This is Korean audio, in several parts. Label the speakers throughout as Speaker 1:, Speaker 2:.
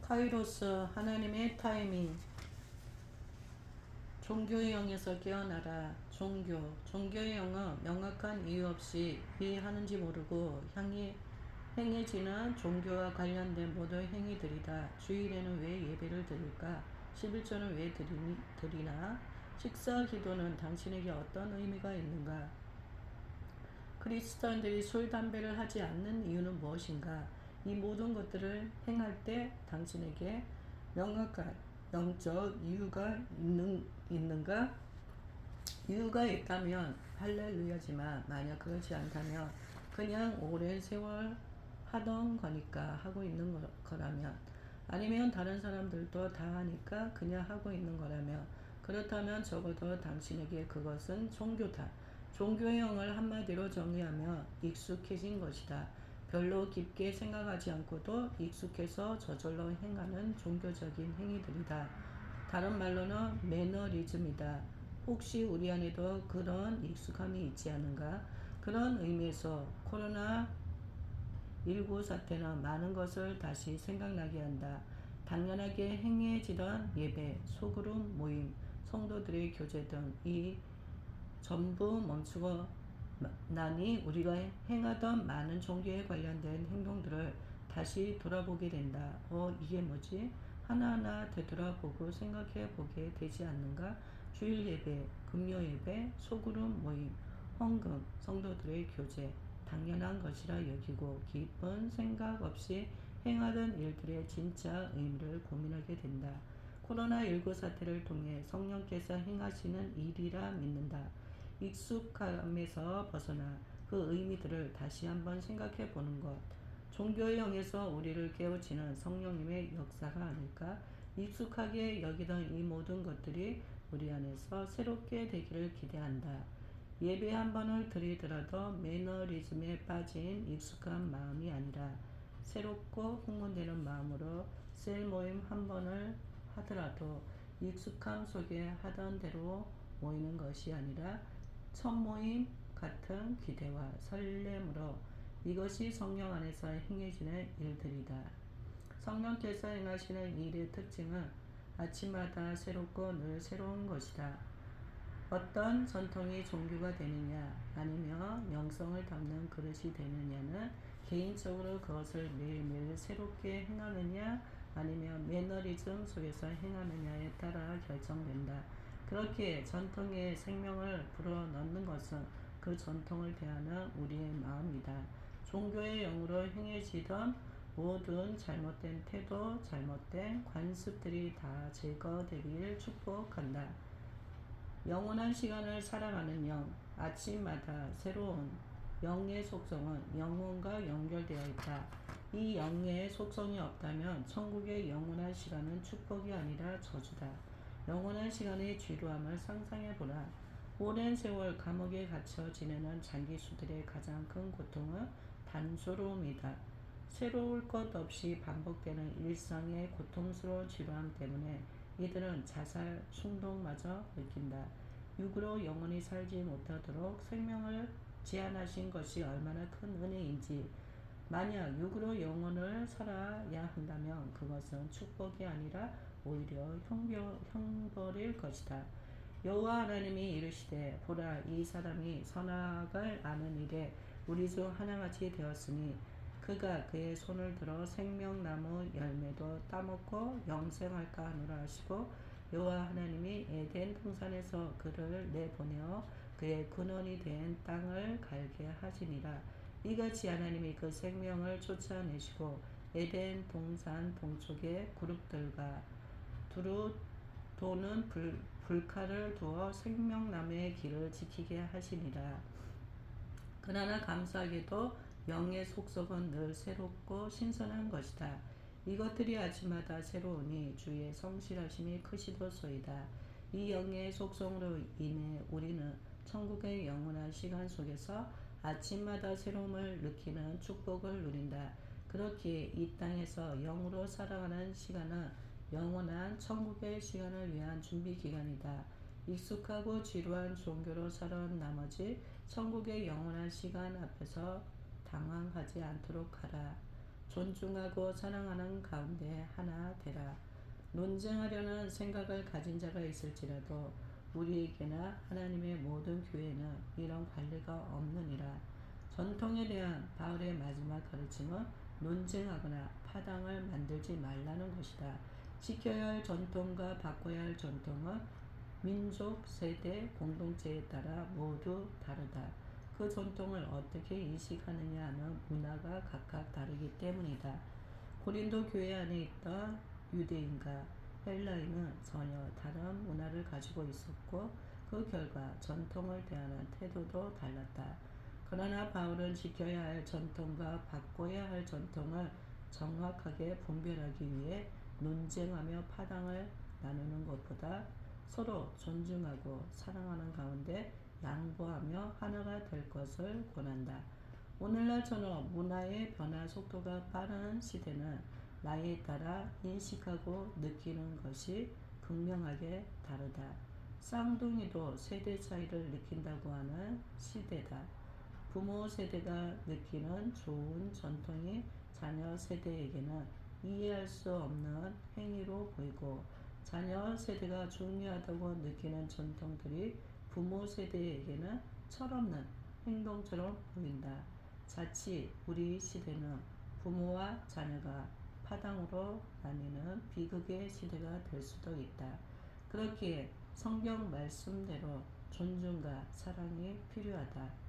Speaker 1: 카이로스 하나님의 타이밍. 종교의 영에서 깨어나라. 종교의 영은 명확한 이유 없이 왜 하는지 모르고 행해지는 종교와 관련된 모든 행위들이다. 주일에는 왜 예배를 드릴까? 11조는 왜 드리나? 식사 기도는 당신에게 어떤 의미가 있는가? 그리스도인들이 술, 담배를 하지 않는 이유는 무엇인가? 이 모든 것들을 행할 때 당신에게 명확한 영적 이유가 있는가? 이유가 있다면 할렐루야지만 만약 그렇지 않다면 그냥 오랜 세월 하던 거니까 하고 있는 거라면, 아니면 다른 사람들도 다 하니까 그냥 하고 있는 거라면, 그렇다면 적어도 당신에게 그것은 종교다. 종교의 영을 한마디로 정의하면 익숙해진 것이다. 별로 깊게 생각하지 않고도 익숙해서 저절로 행하는 종교적인 행위들이다. 다른 말로는 매너리즘이다. 혹시 우리 안에도 그런 익숙함이 있지 않은가? 그런 의미에서 코로나19 사태는 많은 것을 다시 생각나게 한다. 당연하게 행해지던 예배, 소그룹 모임, 성도들의 교제 등이 전부 멈추고 나니 우리가 행하던 많은 종교에 관련된 행동들을 다시 돌아보게 된다. 이게 뭐지? 하나하나 되돌아보고 생각해 보게 되지 않는가? 주일 예배, 금요 예배, 소그룹 모임, 헌금, 성도들의 교제, 당연한 것이라 여기고 깊은 생각 없이 행하던 일들의 진짜 의미를 고민하게 된다. 코로나19 사태를 통해 성령께서 행하시는 일이라 믿는다. 익숙함에서 벗어나 그 의미들을 다시 한번 생각해 보는 것. 종교의 영에서 우리를 깨우치는 성령님의 역사가 아닐까? 익숙하게 여기던 이 모든 것들이 우리 안에서 새롭게 되기를 기대한다. 예배 한 번을 드리더라도 매너리즘에 빠진 익숙한 마음이 아니라 새롭고 흥분되는 마음으로 셀 모임 한 번을 하더라도 익숙함 속에 하던 대로 모이는 것이 아니라 첫 모임 같은 기대와 설렘으로. 이것이 성령 안에서 행해지는 일들이다. 성령께서 행하시는 일의 특징은 아침마다 새롭고 늘 새로운 것이다. 어떤 전통이 종교가 되느냐 아니면 영성을 담는 그릇이 되느냐는 개인적으로 그것을 매일매일 새롭게 행하느냐 아니면 매너리즘 속에서 행하느냐에 따라 결정된다. 그렇게 전통에 생명을 불어넣는 것은 그 전통을 대하는 우리의 마음이다. 종교의 영으로 행해지던 모든 잘못된 태도, 잘못된 관습들이 다 제거되기를 축복한다. 영원한 시간을 살아가는 영, 아침마다 새로운 영의 속성은 영혼과 연결되어 있다. 이 영의 속성이 없다면 천국의 영원한 시간은 축복이 아니라 저주다. 영원한 시간의 지루함을 상상해보라. 오랜 세월 감옥에 갇혀 지내는 장기수들의 가장 큰 고통은 단조로움이다. 새로울 것 없이 반복되는 일상의 고통스러운 지루함 때문에 이들은 자살 충동마저 느낀다. 육으로 영원히 살지 못하도록 생명을 제한하신 것이 얼마나 큰 은혜인지. 만약 육으로 영혼을 살아야 한다면 그것은 축복이 아니라 오히려 형벌일 것이다. 여호와 하나님이 이르시되 보라, 이 사람이 선악을 아는 일에 우리 중 하나같이 되었으니 그가 그의 손을 들어 생명나무 열매도 따먹고 영생할까 하노라 하시고, 여호와 하나님이 에덴 동산에서 그를 내보내어 그의 근원이 된 땅을 갈게 하시니라. 이같이 하나님이 그 생명을 쫓아내시고 에덴 동산 동쪽의 그룹들과 두루 도는 불칼을 두어 생명나무의 길을 지키게 하시니라. 그러나 감사하게도 영의 속성은 늘 새롭고 신선한 것이다. 이것들이 아침마다 새로우니 주의 성실하심이 크시도소이다. 이 영의 속성으로 인해 우리는 천국의 영원한 시간 속에서 아침마다 새로움을 느끼는 축복을 누린다. 그렇기에 이 땅에서 영으로 살아가는 시간은 영원한 천국의 시간을 위한 준비 기간이다. 익숙하고 지루한 종교로 살아온 나머지 천국의 영원한 시간 앞에서 당황하지 않도록 하라. 존중하고 사랑하는 가운데 하나 되라. 논쟁하려는 생각을 가진 자가 있을지라도 우리에게나 하나님의 모든 교회는 이런 관리가 없느니라. 전통에 대한 바울의 마지막 가르침은 논쟁하거나 파당을 만들지 말라는 것이다. 지켜야 할 전통과 바꿔야 할 전통은 민족, 세대, 공동체에 따라 모두 다르다. 그 전통을 어떻게 인식하느냐는 문화가 각각 다르기 때문이다. 고린도 교회 안에 있던 유대인과 헬라인은 전혀 다른 문화를 가지고 있었고 그 결과 전통을 대하는 태도도 달랐다. 그러나 바울은 지켜야 할 전통과 바꿔야 할 전통을 정확하게 분별하기 위해 논쟁하며 파당을 나누는 것보다 서로 존중하고 사랑하는 가운데 양보하며 하나가 될 것을 권한다. 오늘날처럼 문화의 변화 속도가 빠른 시대는 나이에 따라 인식하고 느끼는 것이 극명하게 다르다. 쌍둥이도 세대 차이를 느낀다고 하는 시대다. 부모 세대가 느끼는 좋은 전통이 자녀 세대에게는 이해할 수 없는 행위로 보이고 자녀 세대가 중요하다고 느끼는 전통들이 부모 세대에게는 철없는 행동처럼 보인다. 자칫 우리 시대는 부모와 자녀가 파당으로 나뉘는 비극의 시대가 될 수도 있다. 그렇기에 성경 말씀대로 존중과 사랑이 필요하다.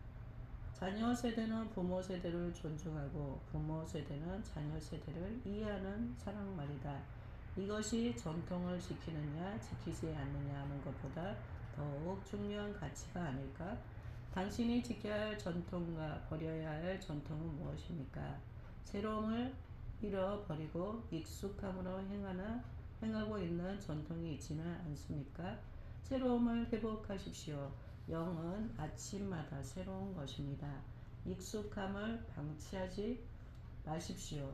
Speaker 1: 자녀 세대는 부모 세대를 존중하고 부모 세대는 자녀 세대를 이해하는 사랑 말이다. 이것이 전통을 지키느냐 지키지 않느냐 하는 것보다 더욱 중요한 가치가 아닐까? 당신이 지켜야 할 전통과 버려야 할 전통은 무엇입니까? 새로움을 잃어버리고 익숙함으로 행하고 있는 전통이 있지는 않습니까? 새로움을 회복하십시오. 영은 아침마다 새로운 것입니다. 익숙함을 방치하지 마십시오.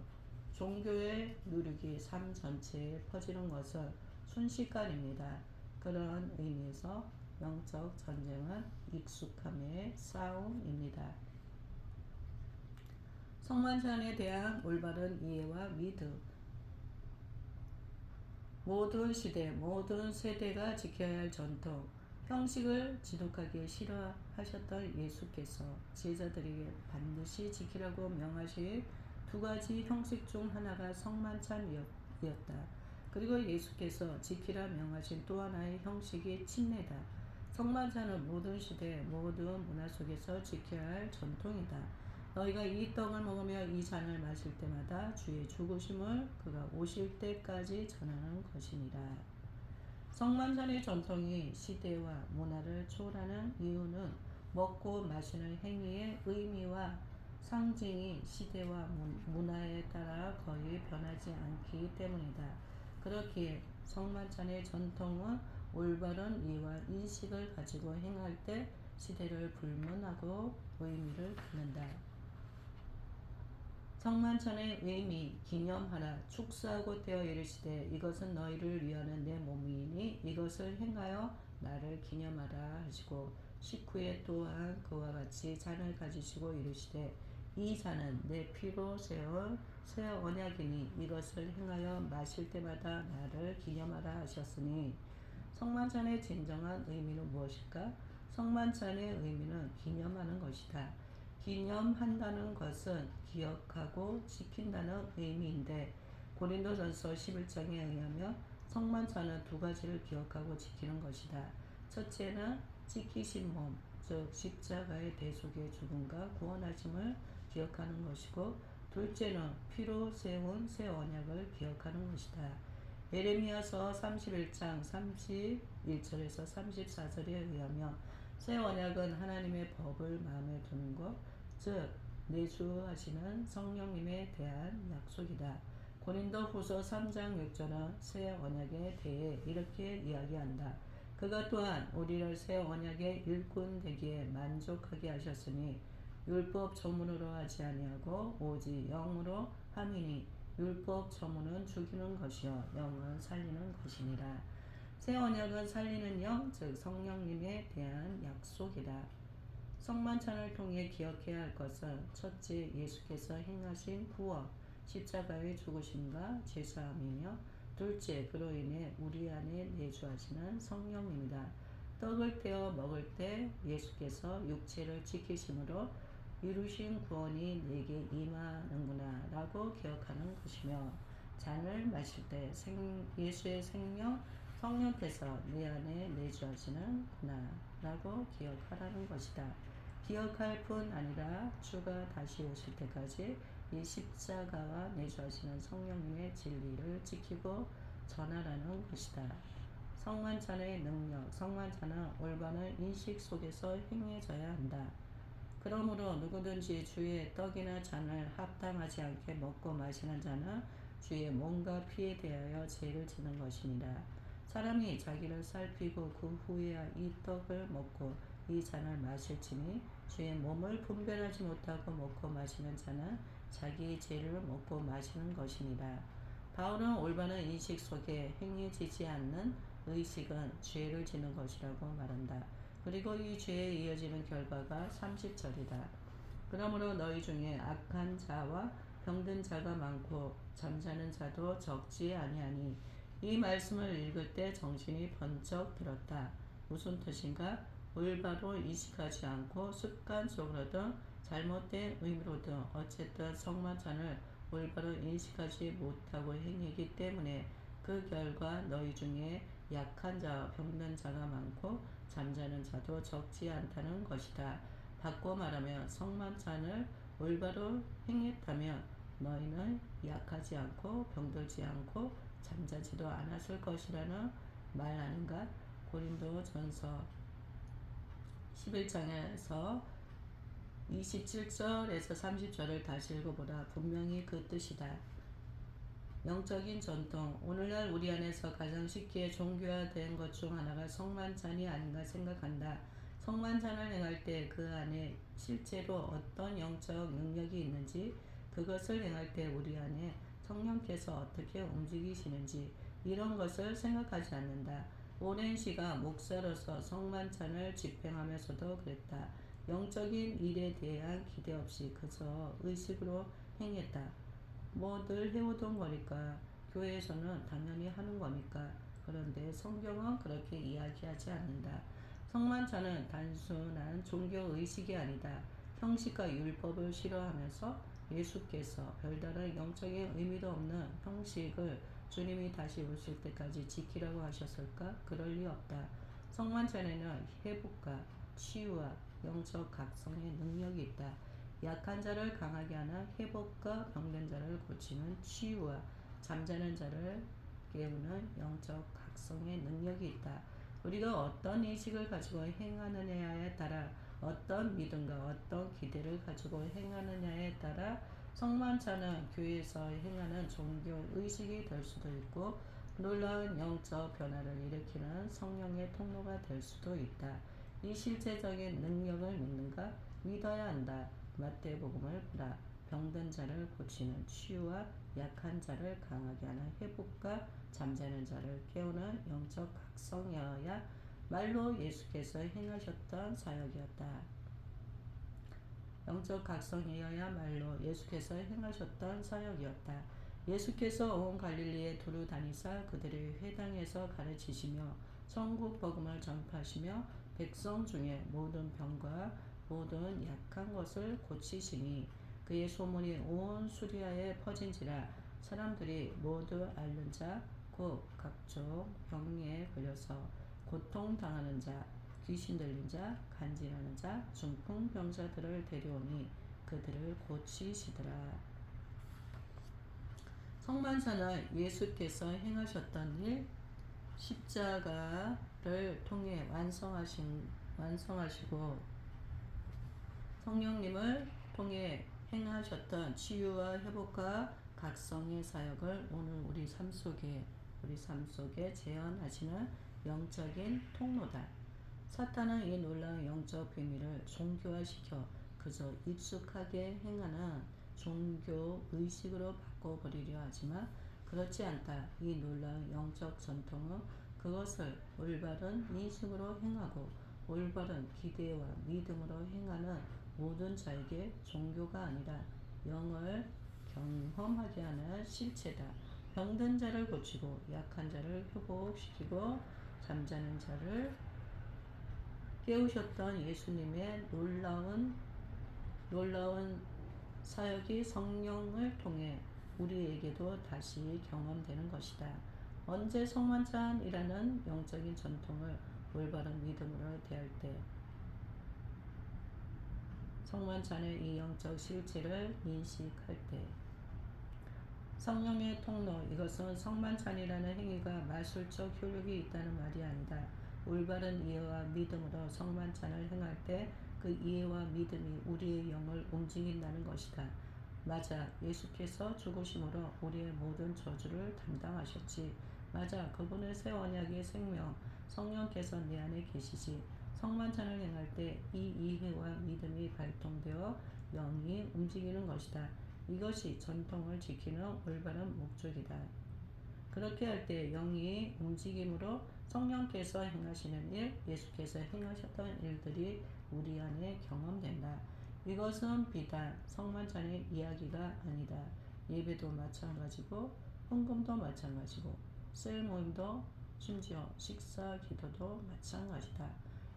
Speaker 1: 종교의 누룩이 삶 전체에 퍼지는 것은 순식간입니다. 그런 의미에서 영적 전쟁은 익숙함의 싸움입니다. 성만찬에 대한 올바른 이해와 믿음. 모든 시대, 모든 세대가 지켜야 할 전통, 형식을 지독하게 싫어하셨던 예수께서 제자들에게 반드시 지키라고 명하신 두 가지 형식 중 하나가 성만찬이었다. 그리고 예수께서 지키라 명하신 또 하나의 형식이 침례다. 성만찬은 모든 시대, 모든 문화 속에서 지켜야 할 전통이다. 너희가 이 떡을 먹으며 이 잔을 마실 때마다 주의 죽으심을 그가 오실 때까지 전하는 것이니라. 성만찬의 전통이 시대와 문화를 초월하는 이유는 먹고 마시는 행위의 의미와 상징이 시대와 문화에 따라 거의 변하지 않기 때문이다. 그렇기에 성만찬의 전통은 올바른 이해와 인식을 가지고 행할 때 시대를 불문하고 의미를 갖는다. 성만찬의 의미 기념하라 축사하고 떼어 이르시되 이것은 너희를 위하는 내 몸이니 이것을 행하여 나를 기념하라 하시고 식후에 또한 그와 같이 잔을 가지시고 이르시되 이 잔은 내 피로 세운 새 언약이니 이것을 행하여 마실 때마다 나를 기념하라 하셨으니 성만찬의 진정한 의미는 무엇일까? 성만찬의 의미는 기념하는 것이다. 기념한다는 것은 기억하고 지킨다는 의미인데 고린도전서 11장에 의하면 성만찬은 두 가지를 기억하고 지키는 것이다. 첫째는 지키신 몸, 즉 십자가의 대속의 죽음과 구원하심을 기억하는 것이고 둘째는 피로 세운 새 언약을 기억하는 것이다. 예레미야서 31장 31절에서 34절에 의하면 새 언약은 하나님의 법을 마음에 두는 것, 즉 내주하시는 성령님에 대한 약속이다. 고린도후서 3장 6절은 새 언약에 대해 이렇게 이야기한다. 그가 또한 우리를 새 언약의 일꾼 되기에 만족하게 하셨으니 율법 조문으로 하지 아니하고 오직 영으로 함이니 율법 조문은 죽이는 것이요 영은 살리는 것이니라. 새 언약은 살리는 영, 즉 성령님에 대한 약속이다. 성만찬을 통해 기억해야 할 것은 첫째 예수께서 행하신 구원, 십자가의 죽으심과 제사함이며 둘째, 그로 인해 우리 안에 내주하시는 성령입니다. 떡을 떼어 먹을 때 예수께서 육체를 지키심으로 이루신 구원이 내게 임하는구나 라고 기억하는 것이며, 잔을 마실 때 예수의 생명 성령께서 내 안에 내주하시는구나 라고 기억하라는 것이다. 기억할 뿐 아니라 주가 다시 오실 때까지 이 십자가와 내주하시는 성령님의 진리를 지키고 전하라는 것이다. 성만찬의 능력, 성만찬은 올바른 인식 속에서 행해져야 한다. 그러므로 누구든지 주의 떡이나 잔을 합당하지 않게 먹고 마시는 자는 주의 몸과 피에 대하여 죄를 지는 것이니라. 사람이 자기를 살피고 그 후에야 이 떡을 먹고 이 잔을 마실지니 주의 몸을 분별하지 못하고 먹고 마시는 자는 자기의 죄를 먹고 마시는 것이니라. 바울은 올바른 인식 속에 행해지지 않는 의식은 죄를 지는 것이라고 말한다. 그리고 이 죄에 이어지는 결과가 30절이다. 그러므로 너희 중에 악한 자와 병든 자가 많고 잠자는 자도 적지 아니하니, 이 말씀을 읽을 때 정신이 번쩍 들었다. 무슨 뜻인가? 올바로 인식하지 않고 습관적으로든 잘못된 의미로든 어쨌든 성만찬을 올바로 인식하지 못하고 행하기 때문에 그 결과 너희 중에 약한 자와 병든 자가 많고 잠자는 자도 적지 않다는 것이다. 바꿔 말하면 성만찬을 올바로 행했다면 너희는 약하지 않고 병들지 않고 잠자지도 않았을 것이라는 말 아닌가? 고린도전서 11장에서 27절에서 30절을 다시 읽어보라. 분명히 그 뜻이다. 영적인 전통, 오늘날 우리 안에서 가장 쉽게 종교화된 것 중 하나가 성만찬이 아닌가 생각한다. 성만찬을 행할 때 그 안에 실제로 어떤 영적 능력이 있는지, 그것을 행할 때 우리 안에 성령께서 어떻게 움직이시는지, 이런 것을 생각하지 않는다. 오랜 시간 목사로서 성만찬을 집행하면서도 그랬다. 영적인 일에 대한 기대 없이 그저 의식으로 행했다. 뭐 늘 해오던 거니까, 교회에서는 당연히 하는 거니까. 그런데 성경은 그렇게 이야기하지 않는다. 성만찬은 단순한 종교 의식이 아니다. 형식과 율법을 싫어하면서 예수께서 별다른 영적인 의미도 없는 형식을 주님이 다시 오실 때까지 지키라고 하셨을까? 그럴 리 없다. 성만찬에는 회복과 치유와 영적 각성의 능력이 있다. 약한 자를 강하게 하는 회복과 병든 자를 고치는 치유와 잠자는 자를 깨우는 영적 각성의 능력이 있다. 우리가 어떤 인식을 가지고 행하느냐에 따라, 어떤 믿음과 어떤 기대를 가지고 행하느냐에 따라 성만찬은 교회에서 행하는 종교 의식이 될 수도 있고, 놀라운 영적 변화를 일으키는 성령의 통로가 될 수도 있다. 이 실제적인 능력을 믿는가? 믿어야 한다. 마태복음을 보라. 병든 자를 고치는 치유와 약한 자를 강하게 하는 회복과 잠자는 자를 깨우는 영적 각성이어야 말로 예수께서 행하셨던 사역이었다. 영적 각성이어야말로 예수께서 행하셨던 사역이었다. 예수께서 온 갈릴리에 두루 다니사 그들의 회당에서 가르치시며 천국 복음을 전파하시며 백성 중에 모든 병과 모든 약한 것을 고치시니, 그의 소문이 온 수리아에 퍼진지라. 사람들이 모두 앓는 자, 곧 각종 병에 걸려서 고통당하는 자, 귀신 들린 자, 간질하는 자, 중풍병자들을 데려오니 그들을 고치시더라. 성만찬은 예수께서 행하셨던 일, 십자가를 통해 완성하시고 성령님을 통해 행하셨던 치유와 회복과 각성의 사역을 오늘 우리 삶 속에 재현하시는 영적인 통로다. 사탄은 이 놀라운 영적 비밀을 종교화시켜 그저 익숙하게 행하는 종교 의식으로 바꿔버리려 하지만 그렇지 않다. 이 놀라운 영적 전통은 그것을 올바른 인식으로 행하고 올바른 기대와 믿음으로 행하는 모든 자에게 종교가 아니라 영을 경험하게 하는 실체다. 병든 자를 고치고 약한 자를 회복시키고 잠자는 자를 깨우셨던 예수님의 놀라운 사역이 성령을 통해 우리에게도 다시 경험되는 것이다. 언제 성만찬이라는 영적인 전통을 올바른 믿음으로 대할 때, 성만찬의 이 영적 실체를 인식할 때, 성령의 통로, 이것은 성만찬이라는 행위가 마술적 효력이 있다는 말이 아니다. 올바른 이해와 믿음으로 성만찬을 행할 때 그 이해와 믿음이 우리의 영을 움직인다는 것이다. 맞아, 예수께서 죽으심으로 우리의 모든 저주를 담당하셨지. 맞아, 그분의 새 언약의 생명, 성령께서 내 안에 계시지. 성만찬을 행할 때 이 이해와 믿음이 발동되어 영이 움직이는 것이다. 이것이 전통을 지키는 올바른 목적이다. 그렇게 할 때 영이 움직임으로 성령께서 행하시는 일, 예수께서 행하셨던 일들이 우리 안에 경험된다. 이것은 비단 성만찬의 이야기가 아니다. 예배도 마찬가지고 헌금도 마찬가지고 셀 모임도 심지어 식사 기도도 마찬가지다.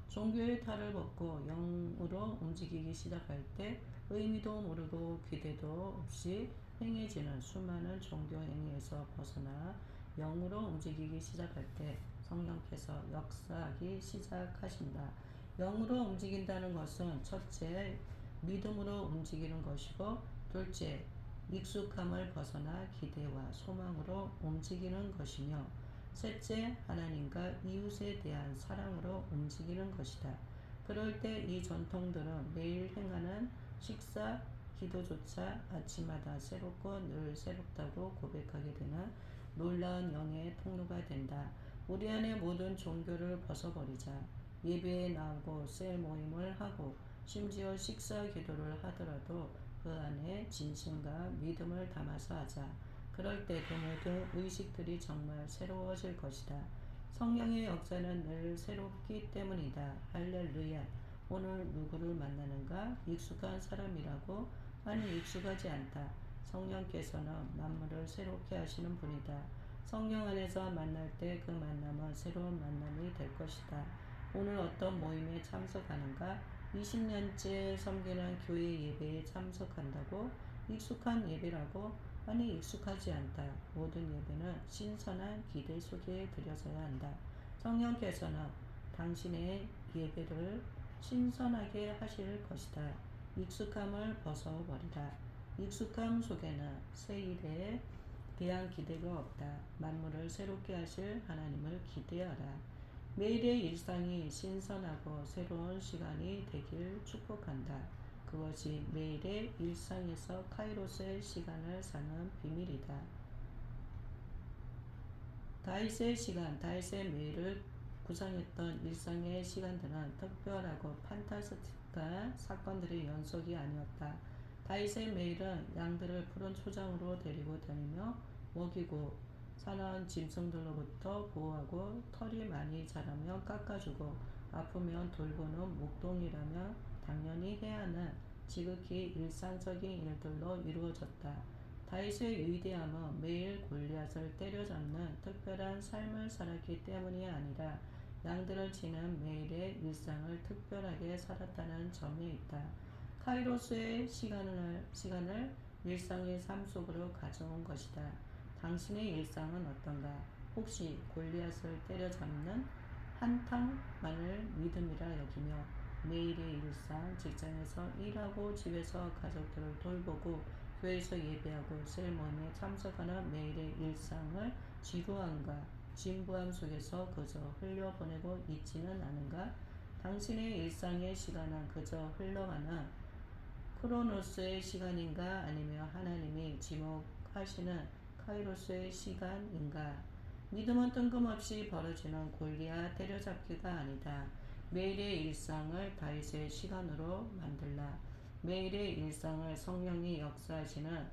Speaker 1: 종교의 탈을 벗고 영으로 움직이기 시작할 때 의미도 모르고 기대도 없이 행해지는 수많은 종교 행위에서 벗어나 영으로 움직이기 시작할 때 성령께서 역사하기 시작하신다. 영으로 움직인다는 것은 첫째, 믿음으로 움직이는 것이고, 둘째, 익숙함을 벗어나 기대와 소망으로 움직이는 것이며, 셋째, 하나님과 이웃에 대한 사랑으로 움직이는 것이다. 그럴 때 이 전통들은 매일 행하는 식사, 기도조차 아침마다 새롭고 늘 새롭다고 고백하게 되는 놀라운 영의 통로가 된다. 우리 안에 모든 종교를 벗어버리자. 예배에 나오고 셀 모임을 하고 심지어 식사 기도를 하더라도 그 안에 진심과 믿음을 담아서 하자. 그럴 때 그 모든 의식들이 정말 새로워질 것이다. 성령의 역사는 늘 새롭기 때문이다. 할렐루야. 오늘 누구를 만나는가? 익숙한 사람이라고? 아니, 익숙하지 않다. 성령께서는 만물을 새롭게 하시는 분이다. 성령 안에서 만날 때 그 만남은 새로운 만남이 될 것이다. 오늘 어떤 모임에 참석하는가? 20년째 섬기는 교회 예배에 참석한다고? 익숙한 예배라고? 아니, 익숙하지 않다. 모든 예배는 신선한 기대 속에 드려져야 한다. 성령께서는 당신의 예배를 신선하게 하실 것이다. 익숙함을 벗어버리라. 익숙함 속에는 새 일에 대한 기대가 없다. 만물을 새롭게 하실 하나님을 기대하라. 매일의 일상이 신선하고 새로운 시간이 되길 축복한다. 그것이 매일의 일상에서 카이로스의 시간을 사는 비밀이다. 다윗의 시간, 다윗의 매일을 구성했던 일상의 시간들은 특별하고 판타스틱한 사건들의 연속이 아니었다. 다윗의 매일은 양들을 푸른 초장으로 데리고 다니며 먹이고 사나운 짐승들로부터 보호하고 털이 많이 자라면 깎아주고 아프면 돌보는 목동이라면 당연히 해야 하는 지극히 일상적인 일들로 이루어졌다. 다윗의 위대함은 매일 골리앗을 때려잡는 특별한 삶을 살았기 때문이 아니라 양들을 치는 매일의 일상을 특별하게 살았다는 점에 있다. 카이로스의 시간을 일상의 삶 속으로 가져온 것이다. 당신의 일상은 어떤가? 혹시 골리앗을 때려잡는 한탕만을 믿음이라 여기며 매일의 일상, 직장에서 일하고 집에서 가족들을 돌보고 교회에서 예배하고 셀 모임에 참석하는 매일의 일상을 지루함과 진부함 속에서 그저 흘려보내고 있지는 않은가? 당신의 일상의 시간은 그저 흘러가는 크로노스의 시간인가? 아니면 하나님이 지목하시는 카이로스의 시간인가? 믿음은 뜬금없이 벌어지는 골리앗 때려잡기가 아니다. 매일의 일상을 다윗의 시간으로 만들라. 매일의 일상을 성령이 역사하시는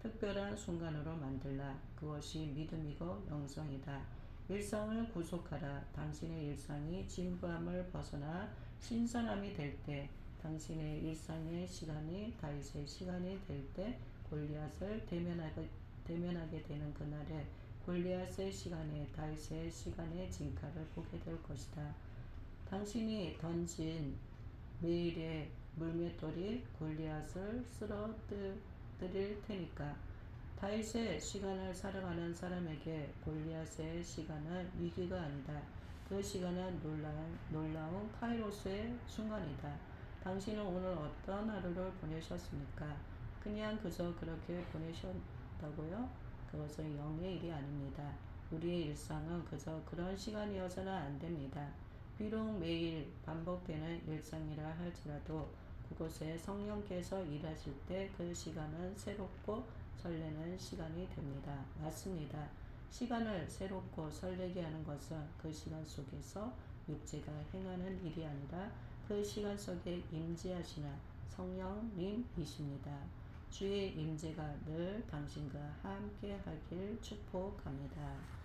Speaker 1: 특별한 순간으로 만들라. 그것이 믿음이고 영성이다. 일상을 구속하라. 당신의 일상이 진부함을 벗어나 신선함이 될 때, 당신의 일상의 시간이 다윗의 시간이 될 때 골리앗을 대면하게 대면하게 되는 그날에 골리앗의 시간에 다윗의 시간의 진가를 보게 될 것이다. 당신이 던진 매일의 물맷돌이 골리앗을 쓰러뜨릴 테니까. 다윗의 시간을 살아가는 사람에게 골리앗의 시간은 위기가 아니다. 그 시간은 놀라운 카이로스의 순간이다. 당신은 오늘 어떤 하루를 보내셨습니까? 그냥 그저 그렇게 보내셨다고요? 그것은 영의 일이 아닙니다. 우리의 일상은 그저 그런 시간이어서는 안 됩니다. 비록 매일 반복되는 일상이라 할지라도 그곳에 성령께서 일하실 때 그 시간은 새롭고 설레는 시간이 됩니다. 맞습니다. 시간을 새롭고 설레게 하는 것은 그 시간 속에서 육체가 행하는 일이 아니라 그 시간 속에 임재하시는 성령님이십니다. 주의 임재가 늘 당신과 함께 하길 축복합니다.